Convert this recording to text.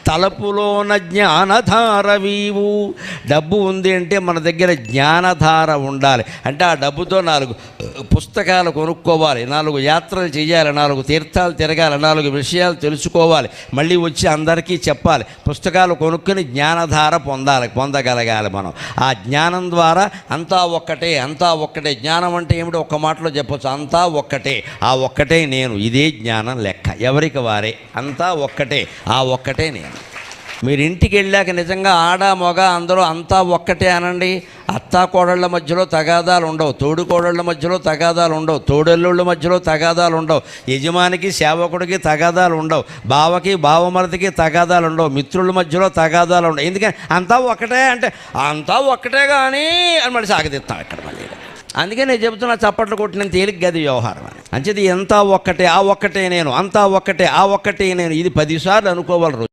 తలపులోన జ్ఞానధార weave. డబ్బు ఉంది అంటే మన దగ్గర జ్ఞానధార ఉండాలి. అంటే ఆ డబ్బుతో 4 పుస్తకాలు కొనుక్కోవాలి, 4 యాత్రలు చేయాలి, 4 తీర్థాలు తిరగాలి, 4 విషయాలు తెలుసుకోవాలి, మళ్ళీ వచ్చి అందరికీ చెప్పాలి. పుస్తకాలు కొనుక్కొని జ్ఞానధార పొందగలగాలి మనం. ఆ జ్ఞానం ద్వారా అంతా ఒక్కటే, అంతా ఒక్కటే. జ్ఞానం అంటే ఏమిటో ఒక్క మాటలో చెప్పచ్చు, అంతా ఒక్కటే, ఆ ఒక్కటే నేను. ఇదే జ్ఞానం లెక్క. ఎవరికి వారే, అంతా ఒక్కటే, ఆ ఒక్కటే నేను. మీరు ఇంటికి వెళ్ళాక నిజంగా ఆడ మగ అందరూ అంతా ఒక్కటే అనండి. అత్తా కోడళ్ళ మధ్యలో తగాదాలు ఉండవు, తోడు కోడళ్ళ మధ్యలో తగాదాలు ఉండవు, తోడల్లుళ్ళ మధ్యలో తగాదాలు ఉండవు, యజమానికి సేవకుడికి తగాదాలు ఉండవు, బావకి బావమరదికి తగాదాలు ఉండవు, మిత్రుల మధ్యలో తగాదాలు ఉండవు. ఎందుకని అంతా ఒక్కటే అంటే అంతా ఒక్కటే కానీ అని మళ్ళీ సాగతిస్తాం ఇక్కడ మళ్ళీ. అందుకే నేను చెబుతున్నా, చప్పట్లు కొట్టిన తేలిక గది వ్యవహారం అని. అంచేది అంతా ఒక్కటే, ఆ ఒక్కటే నేను, అంతా ఒక్కటే, ఆ ఒక్కటే నేను. ఇది 10 సార్లు అనుకోవాలి రోజు.